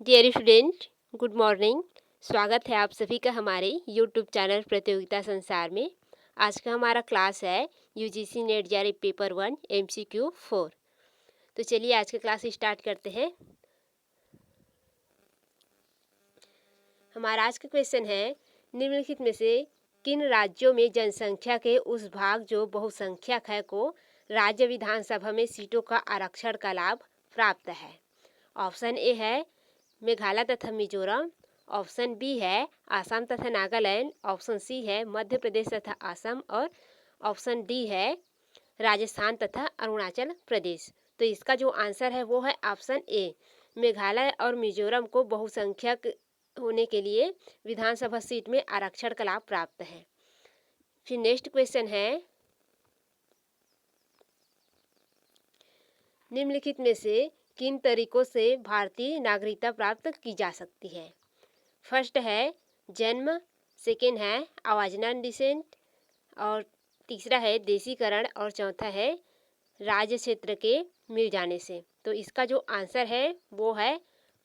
Dear student, good morning. स्वागत है आप सभी का हमारे यूट्यूब चैनल प्रतियोगिता संसार में। आज का हमारा क्लास है UGC net JEE paper 1 MCQ 4। तो चलिए आज का क्लास स्टार्ट करते हैं। हमारा आज का क्वेश्चन है, निम्नलिखित में से किन राज्यों में जनसंख्या के उस भाग जो बहुसंख्यक है को राज्य विधानसभा में सीटों का आरक्षण का लाभ प्राप्त है। ऑप्शन ए है मेघालय तथा मिजोरम, ऑप्शन बी है आसाम तथा नागालैंड, ऑप्शन सी है मध्य प्रदेश तथा असम और ऑप्शन डी है राजस्थान तथा अरुणाचल प्रदेश। तो इसका जो आंसर है वो है ऑप्शन ए, मेघालय और मिजोरम को बहुसंख्यक होने के लिए विधानसभा सीट में आरक्षण का लाभ प्राप्त है। फिर नेक्स्ट क्वेश्चन है, निम्नलिखित में से किन तरीकों से भारतीय नागरिकता प्राप्त की जा सकती है। फर्स्ट है जन्म, सेकेंड है अवाजनन डिसेंट और तीसरा है देशीकरण और चौथा है राज्य क्षेत्र के मिल जाने से। तो इसका जो आंसर है वो है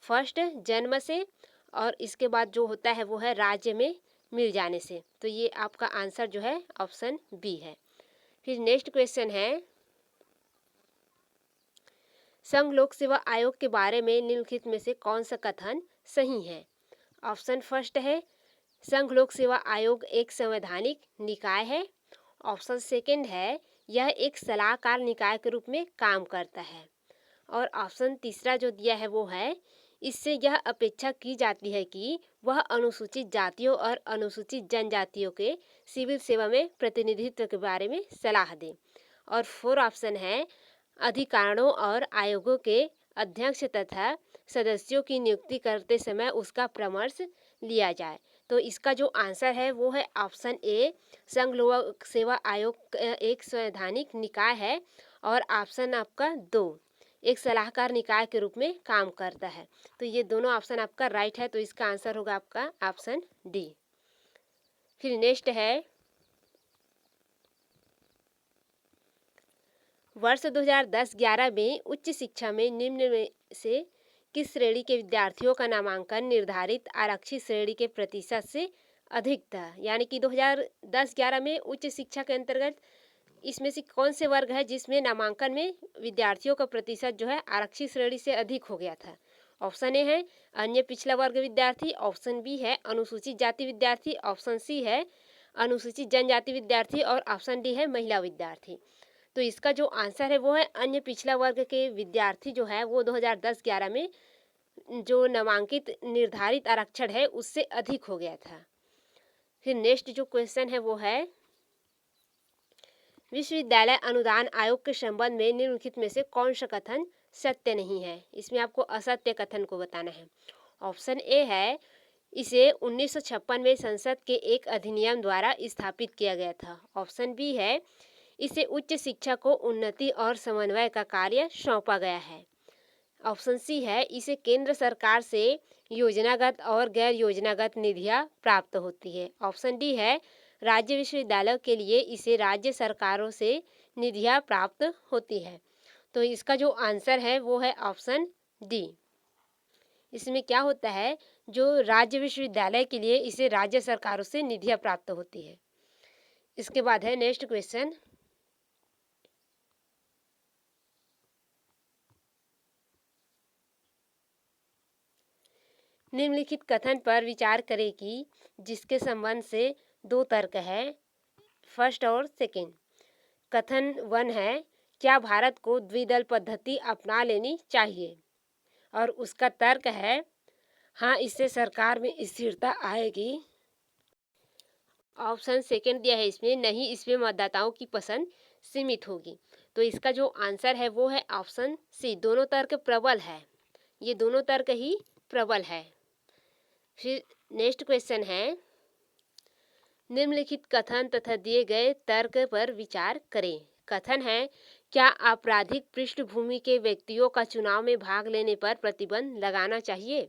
फर्स्ट जन्म से और इसके बाद जो होता है वो है राज्य में मिल जाने से। तो ये आपका आंसर जो है ऑप्शन बी है। फिर नेक्स्ट क्वेश्चन है, संघ लोक सेवा आयोग के बारे में निम्नलिखित में से कौन सा कथन सही है। ऑप्शन फर्स्ट है संघ लोक सेवा आयोग एक संवैधानिक निकाय है। ऑप्शन सेकंड है यह एक सलाहकार निकाय के रूप में काम करता है। और ऑप्शन तीसरा जो दिया है वो है इससे यह अपेक्षा की जाती है कि वह अनुसूचित जातियों और अनुसूचित जनजातियों के सिविल सेवा में प्रतिनिधित्व के बारे में सलाह दे। और फोर ऑप्शन है अधिकारियों और आयोगों के अध्यक्ष तथा सदस्यों की नियुक्ति करते समय उसका परामर्श लिया जाए। तो इसका जो आंसर है वो है ऑप्शन ए, संघ लोक सेवा आयोग एक संवैधानिक निकाय है और ऑप्शन आपका दो, एक सलाहकार निकाय के रूप में काम करता है। तो ये दोनों ऑप्शन आपका राइट है। तो इसका आंसर होगा आपका ऑप्शन डी। फिर नेक्स्ट है, वर्ष 2010-11 में उच्च शिक्षा में निम्न में से किस श्रेणी के विद्यार्थियों का नामांकन निर्धारित आरक्षित श्रेणी के प्रतिशत से अधिक था। यानी कि 2010-11 में उच्च शिक्षा के अंतर्गत इसमें से कौन से वर्ग है जिसमें नामांकन में विद्यार्थियों का प्रतिशत जो है आरक्षित श्रेणी से अधिक हो गया था। ऑप्शन ए है अन्य पिछड़ा वर्ग विद्यार्थी, ऑप्शन बी है अनुसूचित जाति विद्यार्थी, ऑप्शन सी है अनुसूचित जनजाति विद्यार्थी और ऑप्शन डी है महिला विद्यार्थी। तो इसका जो आंसर है वो है अन्य पिछड़ा वर्ग के विद्यार्थी जो है वो 2010-11 में जो नामांकित निर्धारित आरक्षण है उससे अधिक हो गया था। फिर नेक्स्ट जो क्वेश्चन है वो है, विश्वविद्यालय अनुदान आयोग के संबंध में निम्नलिखित में से कौन सा कथन सत्य नहीं है। इसमें आपको असत्य कथन को बताना है। ऑप्शन ए है इसे 1956 में संसद के एक अधिनियम द्वारा स्थापित किया गया था। ऑप्शन बी है इसे उच्च शिक्षा को उन्नति और समन्वय का कार्य सौंपा गया है। ऑप्शन सी है इसे केंद्र सरकार से योजनागत और गैर योजनागत निधियां प्राप्त होती है। ऑप्शन डी है राज्य विश्वविद्यालयों के लिए इसे राज्य सरकारों से निधियां प्राप्त होती है। तो इसका जो आंसर है वो है ऑप्शन डी। इसमें क्या होता है, जो राज्य विश्वविद्यालय के लिए इसे राज्य सरकारों से निधियां प्राप्त होती है। इसके बाद है नेक्स्ट क्वेश्चन, निम्नलिखित कथन पर विचार करें कि जिसके संबंध से दो तर्क है, फर्स्ट और सेकेंड। कथन 1 है क्या भारत को द्विदल पद्धति अपना लेनी चाहिए और उसका तर्क है हाँ इससे सरकार में स्थिरता आएगी। ऑप्शन सेकेंड दिया है इसमें नहीं, इसमें मतदाताओं की पसंद सीमित होगी। तो इसका जो आंसर है वो है ऑप्शन सी, दोनों तर्क प्रबल है। ये दोनों तर्क ही प्रबल है। फिर नेक्स्ट क्वेश्चन है, निम्नलिखित कथन तथा दिए गए तर्क पर विचार करें। कथन है क्या आपराधिक पृष्ठभूमि के व्यक्तियों का चुनाव में भाग लेने पर प्रतिबंध लगाना चाहिए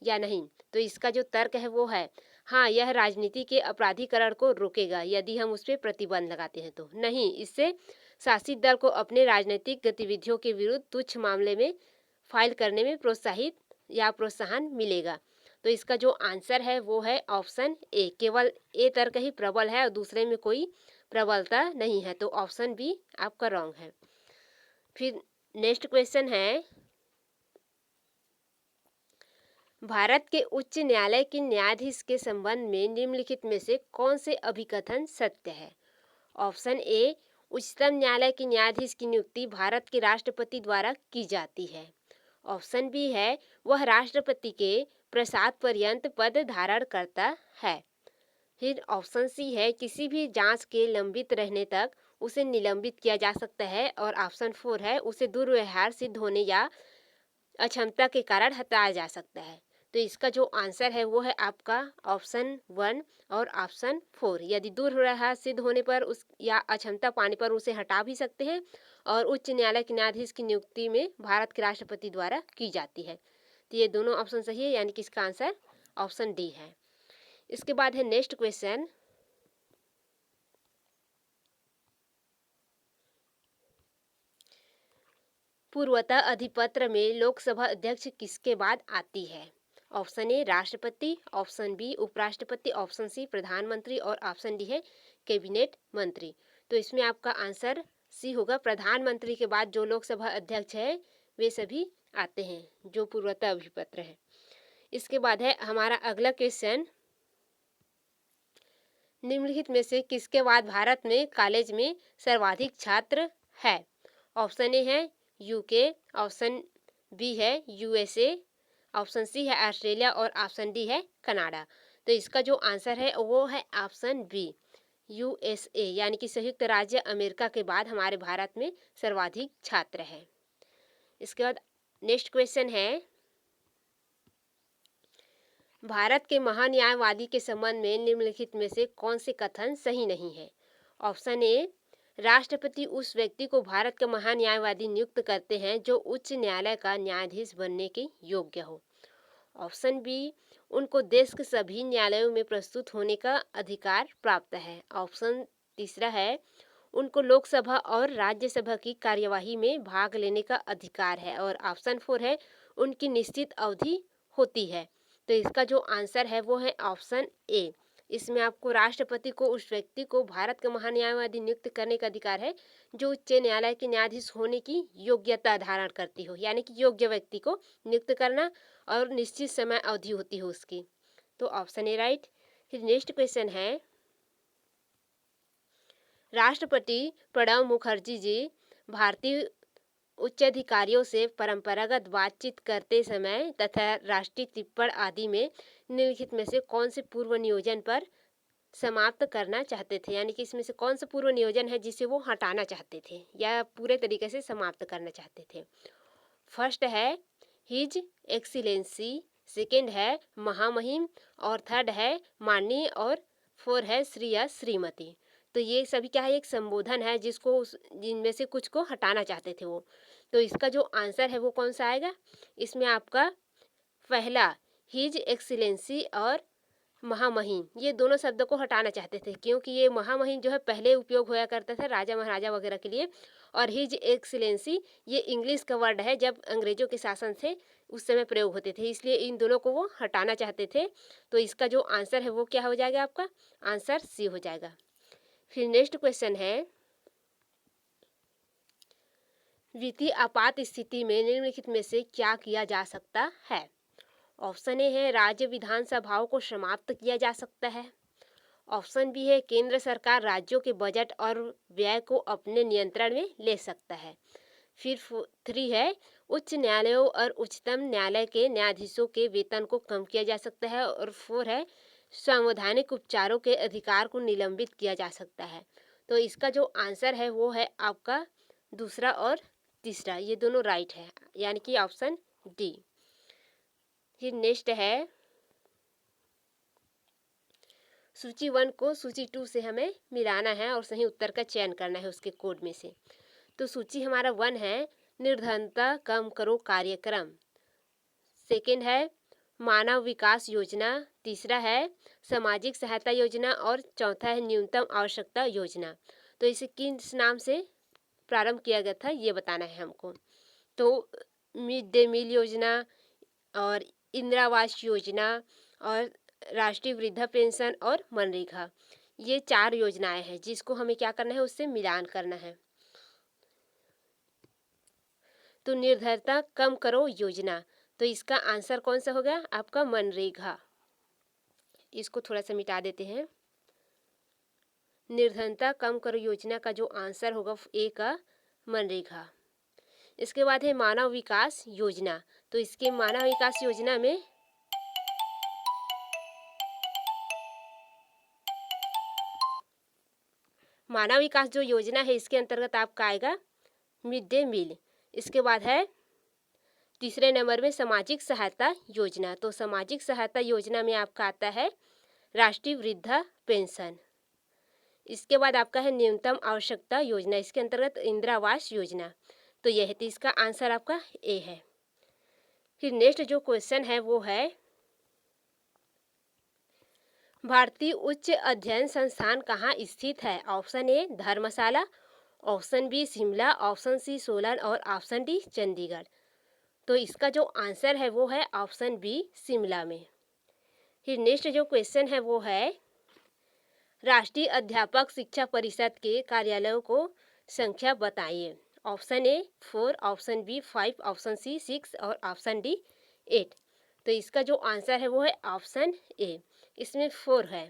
या नहीं। तो इसका जो तर्क है वो है हाँ यह राजनीति के अपराधीकरण को रोकेगा यदि हम उस पर प्रतिबंध लगाते हैं। तो नहीं, इससे शासित दल को अपने राजनीतिक गतिविधियों के विरुद्ध तुच्छ मामले में फाइल करने में प्रोत्साहित या प्रोत्साहन मिलेगा। तो इसका जो आंसर है वो है ऑप्शन ए। केवल ए तर्क ही प्रबल है और दूसरे में कोई प्रबलता नहीं है, तो ऑप्शन बी आपका रॉन्ग है। फिर नेक्स्ट क्वेश्चन है, भारत के उच्च न्यायालय के न्यायाधीश के संबंध में निम्नलिखित में से कौन से अभिकथन सत्य है? ऑप्शन ए, उच्चतम न्यायालय के न्यायाधीश की नियुक्ति भारत के राष्ट्रपति द्वारा की जाती है। ऑप्शन बी है, वह राष्ट्रपति के प्रसाद पर्यंत पद धारण करता है। फिर ऑप्शन सी है, किसी भी जांच के लंबित रहने तक उसे निलंबित किया जा सकता है। और ऑप्शन 4 है, उसे दुर्व्यवहार सिद्ध होने या अक्षमता के कारण हटाया जा सकता है। तो इसका जो आंसर है वो है आपका ऑप्शन 1 और ऑप्शन 4। यदि दुर्व्यवहार सिद्ध होने पर उस या अक्षमता पाने पर उसे हटा भी सकते हैं और उच्च न्यायालय के न्यायाधीश की नियुक्ति में भारत के राष्ट्रपति द्वारा की जाती है। तो ये दोनों ऑप्शन सही है, यानी कि इसका आंसर ऑप्शन डी है। इसके बाद है नेक्स्ट क्वेश्चन, पूर्वतः अधिपत्र में लोकसभा अध्यक्ष किसके बाद आती है? ऑप्शन ए राष्ट्रपति, ऑप्शन बी उपराष्ट्रपति, ऑप्शन सी प्रधानमंत्री और ऑप्शन डी है कैबिनेट मंत्री। तो इसमें आपका आंसर सी होगा। प्रधानमंत्री के बाद जो लोकसभा अध्यक्ष है वे सभी आते हैं, जो पूर्वतः अभिपत्र है। इसके बाद है हमारा अगला क्वेश्चन, निम्नलिखित में से किसके बाद भारत में कॉलेज में सर्वाधिक छात्र है? ऑप्शन ए है यूके, ऑप्शन बी है यूएसए, ऑप्शन सी है ऑस्ट्रेलिया और ऑप्शन डी है कनाडा। तो इसका जो आंसर है वो है ऑप्शन बी यूएसए, यानी कि संयुक्त राज्य अमेरिका के बाद हमारे भारत में सर्वाधिक छात्र है। इसके बाद नेक्स्ट क्वेश्चन है, भारत के महान्यायवादी के संबंध में निम्नलिखित में से कौन से कथन सही नहीं है? ऑप्शन ए, राष्ट्रपति उस व्यक्ति को भारत का महान्यायवादी नियुक्त करते हैं जो उच्च न्यायालय का न्यायाधीश बनने के योग्य हो। ऑप्शन बी, उनको देश के सभी न्यायालयों में प्रस्तुत होने का अधिकार प्राप्त है। ऑप्शन तीसरा है, उनको लोकसभा और राज्यसभा की कार्यवाही में भाग लेने का अधिकार है। और ऑप्शन 4 है, उनकी निश्चित अवधि होती है। तो इसका जो आंसर है वो है ऑप्शन ए। इसमें आपको राष्ट्रपति को उस व्यक्ति को भारत का महान्यायवादी नियुक्त करने का अधिकार है जो उच्च न्यायालय के न्यायाधीश होने की योग्यता धारण करती हो, यानी कि योग्य व्यक्ति को नियुक्त करना और निश्चित समय अवधि होती हो उसकी। तो ऑप्शन ए राइट। फिर नेक्स्ट क्वेश्चन है, राष्ट्रपति प्रणब मुखर्जी जी भारतीय उच्चाधिकारियों से परंपरागत बातचीत करते समय तथा राष्ट्रीय टिप्पण आदि में निम्नलिखित में से कौन से पूर्व नियोजन पर समाप्त करना चाहते थे? यानी कि इसमें से कौन सा पूर्व नियोजन है जिसे वो हटाना चाहते थे या पूरे तरीके से समाप्त करना चाहते थे? फर्स्ट है हिज एक्सीलेंसी, सेकेंड है महामहिम और थर्ड है माननीय और फोर है श्री या श्रीमती। तो ये सभी क्या है, एक संबोधन है जिसको जिनमें से कुछ को हटाना चाहते थे वो। तो इसका जो आंसर है वो कौन सा आएगा? इसमें आपका पहला हिज एक्सीलेंसी और महामहिम, ये दोनों शब्दों को हटाना चाहते थे क्योंकि ये महामहिम जो है पहले उपयोग होया करता था राजा महाराजा वगैरह के लिए, और हिज एक्सीलेंसी ये इंग्लिश का वर्ड है, जब अंग्रेजों के शासन से उस समय प्रयोग होते थे, इसलिए इन दोनों को वो हटाना चाहते थे। तो इसका जो आंसर है वो क्या हो जाएगा? आपका आंसर सी हो जाएगा। फिर नेक्स्ट क्वेश्चन है, वित्तीय आपात स्थिति में निम्नलिखित में से क्या किया जा सकता है? ऑप्शन ए है राज्य विधानसभाओं को समाप्त किया जा सकता है। ऑप्शन बी है केंद्र सरकार राज्यों के बजट और व्यय को अपने नियंत्रण में ले सकता है। फिर 3 है उच्च न्यायालयों और उच्चतम न्यायालय के न्यायाधीशों के वेतन को कम किया जा सकता है। और 4 है संवैधानिक उपचारों के अधिकार को निलंबित किया जा सकता है। तो इसका जो आंसर है वो है आपका दूसरा और तीसरा, ये दोनों राइट है, यानी कि ऑप्शन डी। फिर नेक्स्ट है, सूची 1 को सूची 2 से हमें मिलाना है और सही उत्तर का चयन करना है उसके कोड में से। तो सूची हमारा 1 है निर्धनता कम करो कार्यक्रम, सेकंड है मानव विकास योजना, तीसरा है सामाजिक सहायता योजना और चौथा है न्यूनतम आवश्यकता योजना। तो इसे किस नाम से प्रारंभ किया गया था ये बताना है हमको। तो मिड डे मील योजना, और इंदिरा आवास योजना और राष्ट्रीय वृद्धा पेंशन और मनरेगा, ये 4 योजनाएं हैं जिसको हमें क्या करना है, उससे मिलान करना है। तो निर्धनता कम करो योजना, तो इसका आंसर कौन सा होगा, आपका मनरेगा। इसको थोड़ा सा मिटा देते हैं। निर्धनता कम करो योजना का जो आंसर होगा ए का मनरेगा। इसके बाद है मानव विकास योजना, तो इसके मानव विकास योजना में मानव विकास जो योजना है इसके अंतर्गत आपका आएगा मिड डे मील। इसके बाद है तीसरे नंबर में सामाजिक सहायता योजना, तो सामाजिक सहायता योजना में आपका आता है राष्ट्रीय वृद्धा पेंशन। इसके बाद आपका है न्यूनतम आवश्यकता योजना, इसके अंतर्गत इंदिरा आवास योजना, तो यह है, तो इसका आंसर आपका ए है। फिर नेक्स्ट जो क्वेश्चन है वो है भारतीय उच्च अध्ययन संस्थान कहाँ स्थित है। Option A Dharamshala, option B Shimla, option C Solan और ऑप्शन डी चंडीगढ़। तो इसका जो आंसर है वो है ऑप्शन बी शिमला में। फिर नेक्स्ट जो क्वेश्चन है वो है राष्ट्रीय अध्यापक शिक्षा परिषद के कार्यालयों को संख्या बताइए। Option A 4, option B 5, option C 6 और ऑप्शन डी 8। तो इसका जो आंसर है वो है ऑप्शन ए, इसमें 4 है।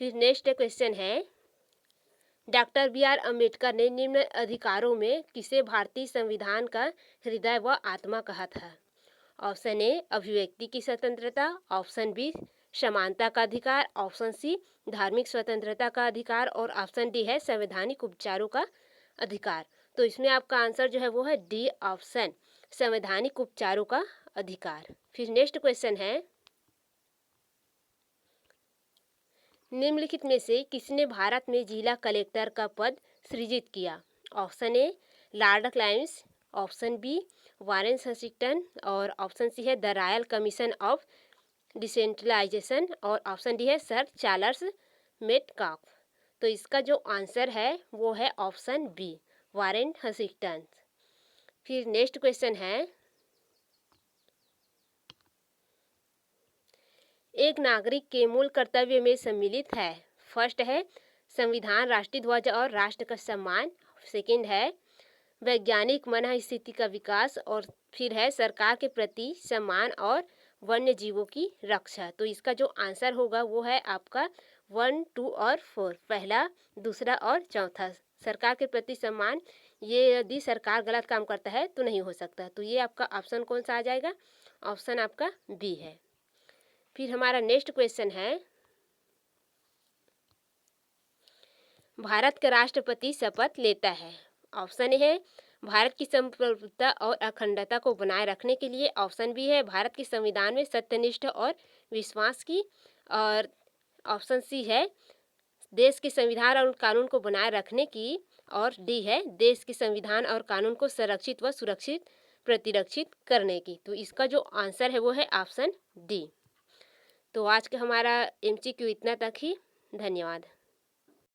फिर नेक्स्ट क्वेश्चन है डॉक्टर बी.आर. अम्बेडकर ने निम्न अधिकारों में किसे भारतीय संविधान का हृदय व आत्मा कहा था। ऑप्शन ए अभिव्यक्ति की स्वतंत्रता, ऑप्शन बी समानता का अधिकार, ऑप्शन सी धार्मिक स्वतंत्रता का अधिकार और ऑप्शन डी है संवैधानिक उपचारों का अधिकार। तो इसमें आपका आंसर जो है वो है डी ऑप्शन, संवैधानिक उपचारों का अधिकार। फिर नेक्स्ट क्वेश्चन है निम्नलिखित में से किसने भारत में जिला कलेक्टर का पद सृजित किया। Option A Lord Clive's, option B Warren Huntington और ऑप्शन सी है the royal commission of decentralisation और ऑप्शन डी है सर चार्ल्स मेटकाफ। तो इसका जो आंसर है वो है ऑप्शन बी वारेन हंटिंगटन। फिर नेक्स्ट क्वेश्चन है एक नागरिक के मूल कर्तव्य में सम्मिलित है। फर्स्ट है संविधान, राष्ट्रीय ध्वज और राष्ट्र का सम्मान। सेकंड है वैज्ञानिक मन स्थिति का विकास और फिर है सरकार के प्रति सम्मान और वन्य जीवों की रक्षा। तो इसका जो आंसर होगा वो है आपका 1, 2 और 4, पहला, दूसरा और चौथा। सरकार के प्रति सम्मान, ये यदि सरकार गलत काम करता है तो नहीं हो सकता। तो ये आपका ऑप्शन कौन सा आ जाएगा, ऑप्शन आपका बी है। फिर हमारा नेक्स्ट क्वेश्चन है भारत का राष्ट्रपति शपथ लेता है। ऑप्शन ए है भारत की संप्रभुता और अखंडता को बनाए रखने के लिए, ऑप्शन बी है भारत के संविधान में सत्यनिष्ठ और विश्वास की, और ऑप्शन सी है देश के संविधान और कानून को बनाए रखने की, और डी है देश के संविधान और कानून को संरक्षित व सुरक्षित प्रतिरक्षित करने की। तो इसका जो आंसर है वो है ऑप्शन डी। तो आज का हमारा MCQ इतना तक ही। धन्यवाद।